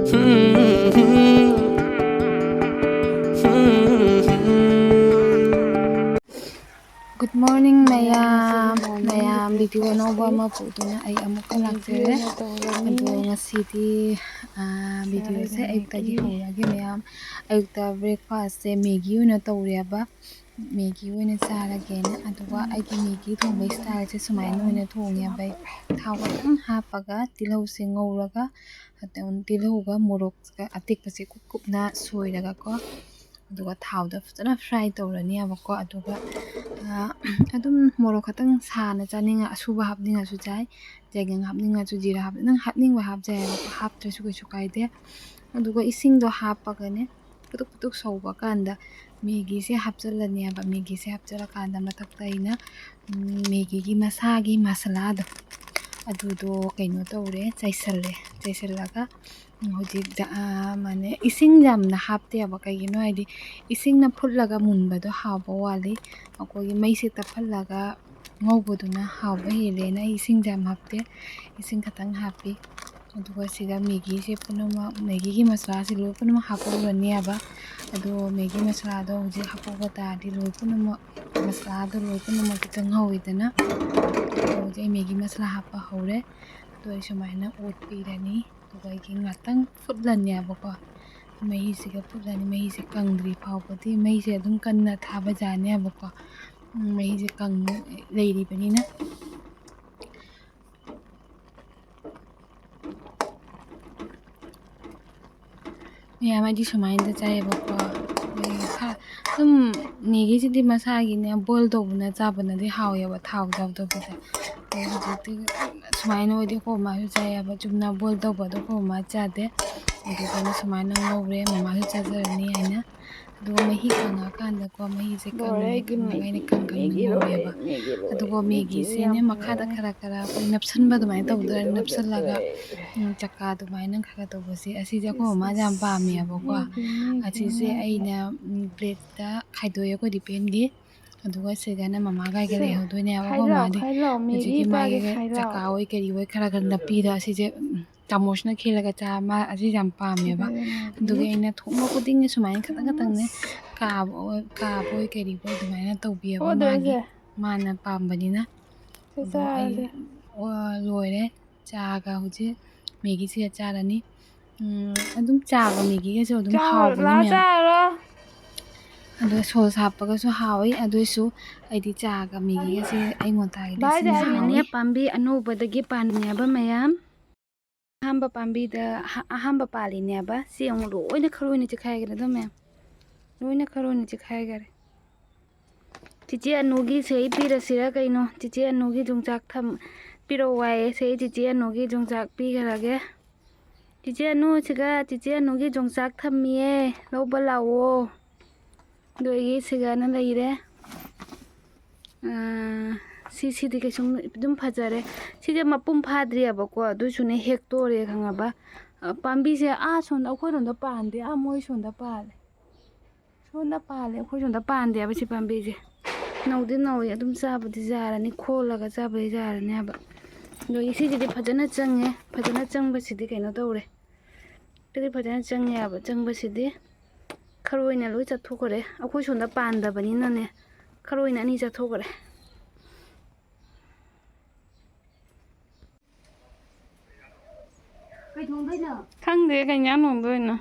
Good morning, Mayam. Mayam, video anova ama po na ay amuka lakjare. Ado ngasidi video se ayuktagi hawragi Mayam. Ayukta breakfast se Maggi una tawreba. Maggi una charagena aduga aigi Maggi thongba style se sumaina una thongyaba. Thau katang hapaga tilhau se ngawraga aton tilhauga morokga atekpase kupna soiraga ko aduga thauda fazana fry tawrani abako aduga adum morok khatang sana chaninga asuba hapninga su chai jaigang hapninga chu jira hap nang hapningwa hap jai haptrasu kaisu kaide aduga ising do hapaga ne putuk putuk sauba kanda Maggi se hapchalani aba Maggi se hapchala kanda mathakta ina Maggi gi masagi masala do adudo kaino tawre chaisallaga hojik mane ising jamna hapte aba kaigino haidi ising na phutlaga munbado hawba wali akogi maise taphallaga ngawbaduna hawba helena ising jam hapte ising khatang hapi aduga siga Maggi se punama Maggi gi masala se lo punama hapurani aba ado Maggi masala do hojik hapuba tadi lo punama masala do lo punama kitang hawidana hojik Maggi masala hapa hawre ado ai sumaina otpirani aduga igi ngatang futlani abako mahi siga futlani mahi se kangdri phawbadi mahi se adum kanna thaba jani abako mahi se kang leiribanina Mayam adi sumaina chayabako Maggi sidi masagine boil tawbana chabana di hawyaba thau jawdabida hojikti sumaina oidi ko ma su chayaba chumna boil tawbado ko ma chade aduga sumaina ngawre mama su chajarani haina aduga mahi kangakanda ko mahi se kanggaina kangkangna ngawreba aduga Maggi se ne makhada khara khara napsanba dumaina tawdra napsallaga chakka dumaina khara tawbase asije ko ma jam pami abako asise aina plate khaidoye ko dependgi aduga sigana mama ga ga lehodoine abako madi hojiki magi chakka oi keri oi khara khara napira asije chamosna khelaga cha ma asi jam pameba aduga ina thoma kuding sumaina khatang khatang ne ka boy keri boy dumaina tawbiaba magi mana pambanina ai loire chaga hoji Maggi se charani adum chaga Maggi ga so adum hawbani Mayam ado sauce hapaga so hawi aduisu aidi chaga Maggi ga se aingonta gi sinne pambi anobadagi pannyaba Mayam ahamba pambi da ahamba palinyaba si ang loina kharoni chikhaigra do Mayam loina kharoni chikhaigra chichi anugi sei pirasira kaino chichi anugi jungchak tham piro wae sei chichi anugi jungchak pigarage chichi anu chiga chichi anugi jungchak thammiye loba lawo doigi siga na leire sidi kaisung dum phajare sije mapum phadri abako adusune hektore khangaba pambi se sonda khoi ronda pande moi sonda pale khoi sonda pande abasi pambi je naudi nawi adum chabadi jarani kholaga chabadi jarani aba do isidi phajana change phajana changba sidi kaino tawre tiri phajana change aba changba sidi kharoina loi chathokore akhoi sonda panda bani nane kharoina ani chathokore khangde kai nya nong doina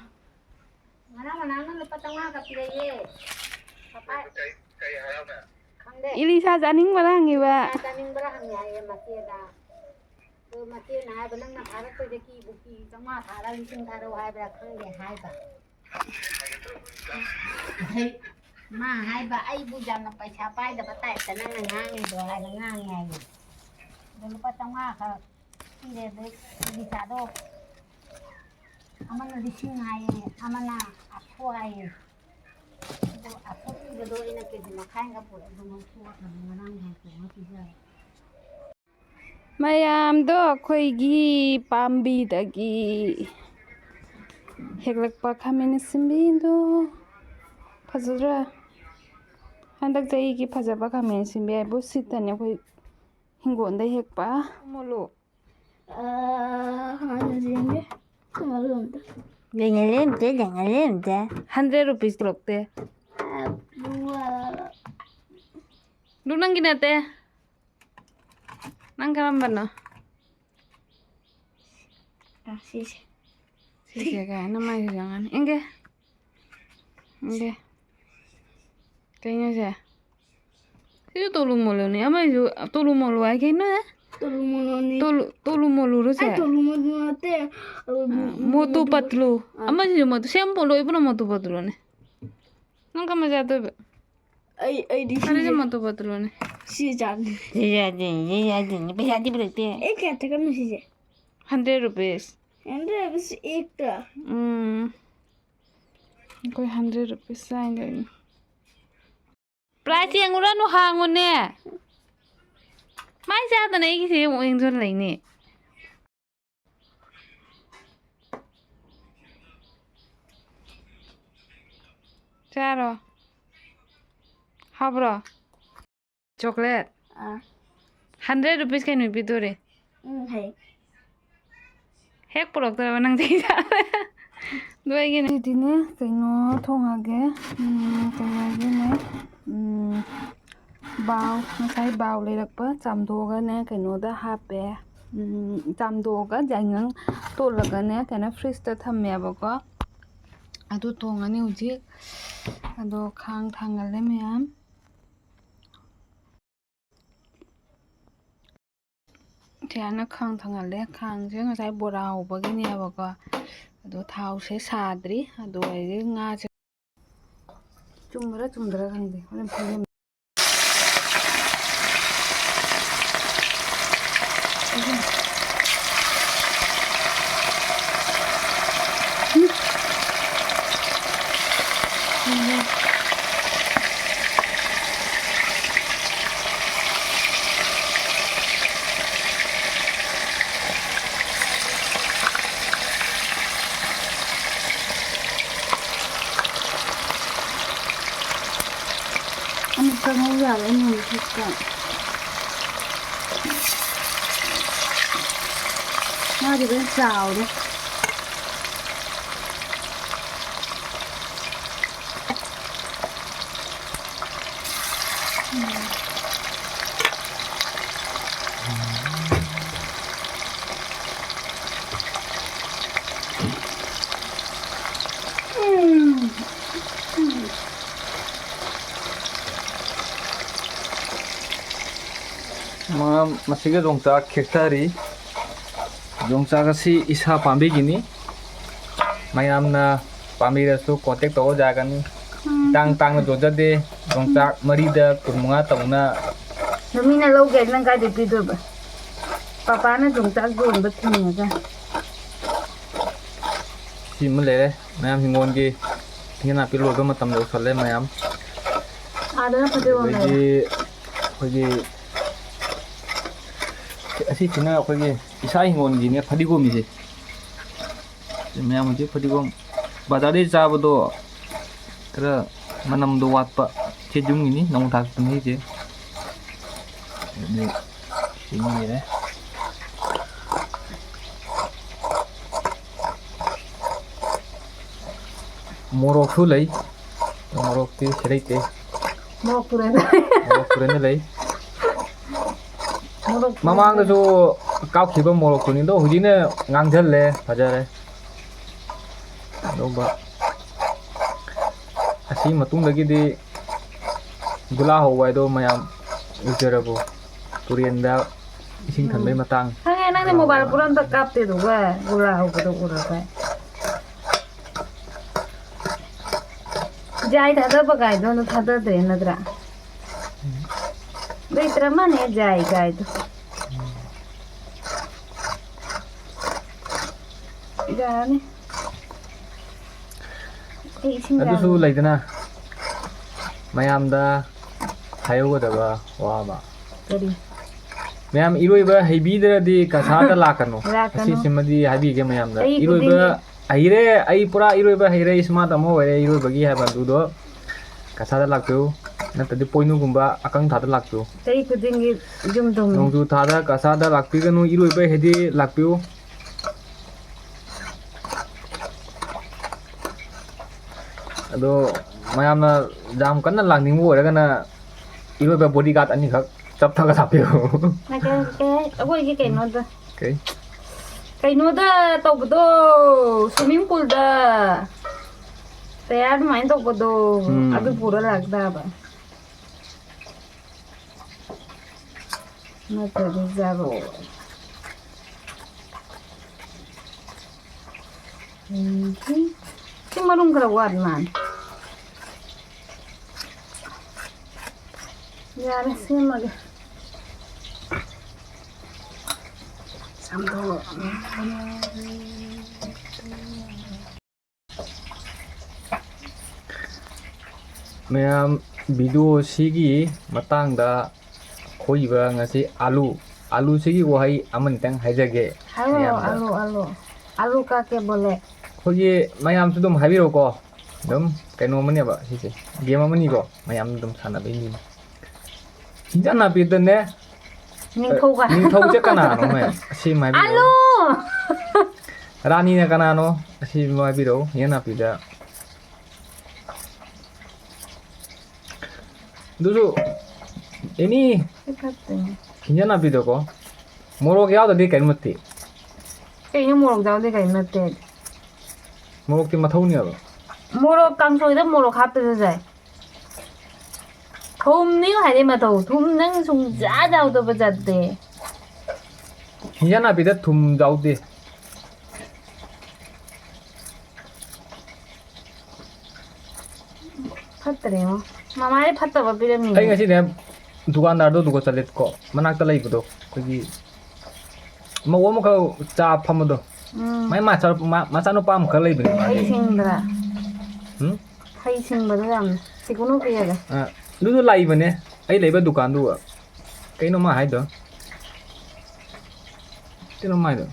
Ilisa janing barangi ba Matia na ba nang nakara ko de ki buki tama thara lising tharo hai ba khangde hai ba ma hai ba ai bu jam na paisa pai da patai ta nang ngang do hai la ngang ngai do pa tama kha ki de di sa do amana lising hai amana akho hai do akho ki do ina ke di makhai ga pu do mo pu na ngang hai ko ma pi ja Mayam do akhoi pambi dagi heklakpa khamen simbi do phajra handak jai gi phajaba khamen simbi bo sitane akhoi hingon da hekpa molo hanjinge malum 100 rupees lokte. Lu nang ginate? Nang karambana? Sisi ka namai jangan. Inge. Kayaknya sih. Itu tolu mulu nih. Ama itu tolu mulu aja kayaknya. Tolu mulu sih. Motu patlu. Ama sih motu. Siapa lo ibu nama motu patlu nih? Nang kamu jatuh. Ada sih motu patlu nih. Iya. Bisa dibeli. Kata kamu sih. 100 rupees. 100 rupees ekta. Koy 100 rupees sayang. Price yang udah nu hangun nih. Mai siapa nih sih mau yang jual ini? Caro. Habro. Chocolate. 100 rupees kan nih piture. Hek pulak tuh nang tidak. Dua gini. Ini kayaknya thongage. Kayaknya nih. Bao. Masai bao lerak pa. Camdoga nih kayaknya udah hape. Camdoga jangan tolaga nih kayaknya freeze terthamnya bako. Aduh thongane ujik. Aduh khang thangalnya Mayam. Tiana khang thangalnya khang sih ngasai borau begini ya bako. Aduh tahu saya sadri. Aduh ini ngajar. Cumdra kan deh. Orang punya. Kamu jalan nih kita. Nah juga jauh deh. Masiga yongchak hectare yongchak asi isa pambi gini mayam na pambi rasu kontak to jagani tang na joja de yongchak marida kurmunga tauna Namina lo get lang kay dipito ba? Papa na yongchak doon ba tingin si mele mayam hingon gi tingena pilo do matam do sale mayam ada na pati wala hoji asi china khoge isa hingon gi ne phadigo mi je mayam je phadigo bazare chabado kara manam do watpa chejung ini nong thak ni je ni sini ne morok su lai morok ti serite morok pure lai mamang da so kau khiba morok tu ni do hujine ngangjal le bazare do ba asi matung lagi di gula hawai do mayam ujarabu turienda ising thanbai matang hang nang mobile puran ta kapte do ba gula hawa do gula ba jai thada ba gai do no thada de nadra Beitra mana jai gai do Gani adusu laidana mayam da hayo da ba wa ba Kari mayam iroiba hebi di kasada lakano asi simadi habi ge mayam da iroiba aire ai pura iroiba haire isma tamo ware iroiba gi haba do kasada lakyo natadi poinu gumba akang thada lakyo Tei kudingi jum dum nongju thada kasada lakpi ganu iroiba hedi lakpyo ꯑꯗꯣ ꯃꯌꯥꯝꯅ ꯌꯥꯝ ꯀꯟꯅ ꯂꯥꯡꯅꯤꯡꯕ ꯑꯣꯏꯔꯒꯅ 이거가 보디가드 아니가 짭타가 잡혀. ꯑꯩꯈꯣꯏꯒꯤ ꯀꯩꯅꯣꯗ ꯀꯩ ꯀꯩꯅꯣꯗ ꯇꯧꯕꯗꯣ ꯁ꯭ꯋꯤꯃꯤꯡ ꯄꯨꯜꯗ ꯇꯌꯥꯔ ꯑꯗꯨꯃꯥꯏꯅ ꯇꯧꯕꯗꯣ ꯑꯗꯨ ꯄꯨꯔ ꯂꯥꯛꯇꯥꯕ ꯅꯠꯇ꯭ꯔꯗꯤ ꯖꯥꯔꯣꯏ ꯁꯤ ꯃꯔꯨꯝ ꯈꯔ ꯋꯥꯠꯂꯤ ꯃꯥꯜꯂꯦ ꯌꯥꯔꯦ ꯁꯦꯝꯃꯒꯦ ꯃꯌꯥꯝ ꯚꯤꯗꯤꯑꯣ ꯁꯤꯒꯤ ꯃꯇꯥꯡꯗ ꯈꯣꯏꯕ ꯉꯁꯤ आलू सिगी वही अमनतंग हाइजगे आलू का के बोले खोजी मयाम से तुम हाइबिरो को दम कइनो मनेबा सिसे गेम अमनी को मयाम दम साना बेनी हिजाना पिदने निथौ जे कनानो मे सि माइबिरो आलू रानी ने कनानो सि माइबिरो येना पिदा दुजु एनी हिजाना पिदो को मोरोग यावददि कइमत्ति कहीं मोरोग जाओदे कहीं नत्ते मोरोग की मथौनियाबा मोरोग कांसोइदा मोरोग हाप्पे जाय थोमनी हाइदे मथौ थुम नंग सुंजा जाउदबा जाते हिजाना पिदा थुम जाउदे फत्तरेमो मामाए फत्तबा पिरमी ꯑꯩ ꯉꯁꯤꯅꯦ दुकानदार दुगो चलेत को मनाक लैबदो खगी मौ अमख चा फमदो माय माचा नो पाम ख लैबनि आई सिंगरा हई सिंगबदा याम सिकुनो पियागा दुदु लाइबने आई लैबा दुकान दु कइनो मा हाइदो तेनो माइदो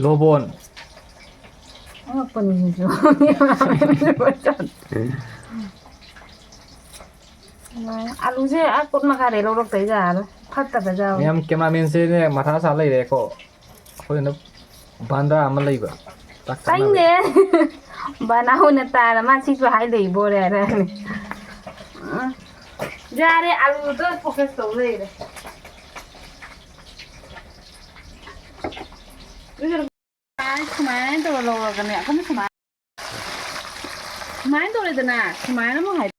लोबोन अपनी जो आलू से आ कुट मखारे लो रख जा फत्ता बजा हम कैमरामैन से ने माथा सा लै रे को खोय न बांदा अम लैबा ताइने बनाओ न तारा मा सिसु हाइ दै बोरे रे जा रे आलू तो फोकस तो रे सुमाय तो लो गने अपन सुमाय तो रे दना सुमाय न मो हाइ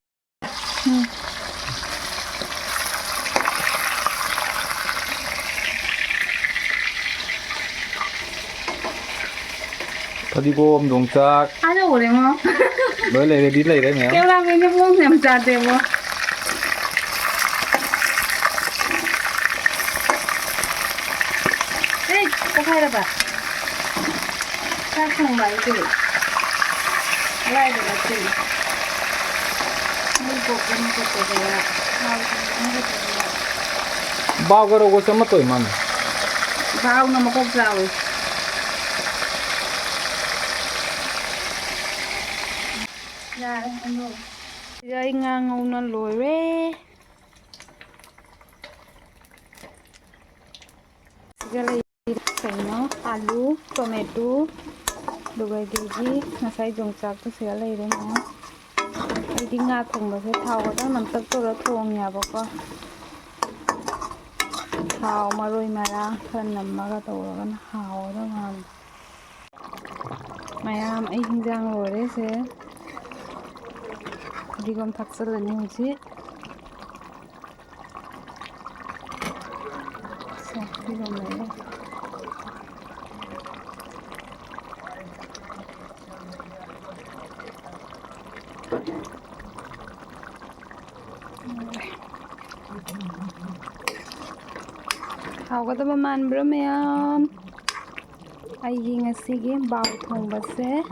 फदिगोम यongchak आलो ओरे मो लो ले रेडी ले रे मैं केवला में बोंग हम जाते मो ए कखाइरा बा सा थongba इदि लाइ दे बच्चे मुई बोकन को तो गया बाव करो को समत होय मान बाव न मको जावे Giờ ngang ngâu nó lùi rê giờ lấy cái nó alu tomato đồ cái gì nó sai dùng chạc cái sữa lấy đấy nó cái đi ngã thùng mà cái thau đó nằm tất cả nó thùng nhà bọc con thau mà rồi mà ra thân nằm mà cái tàu đó con hào đó mà mày am ấy hình dạng rồi đấy sẽ 지금 닭살라니 뭐지? 자, 이거 뭐예요? 하고도 만들면 아이기 ngasi기 bao thongba se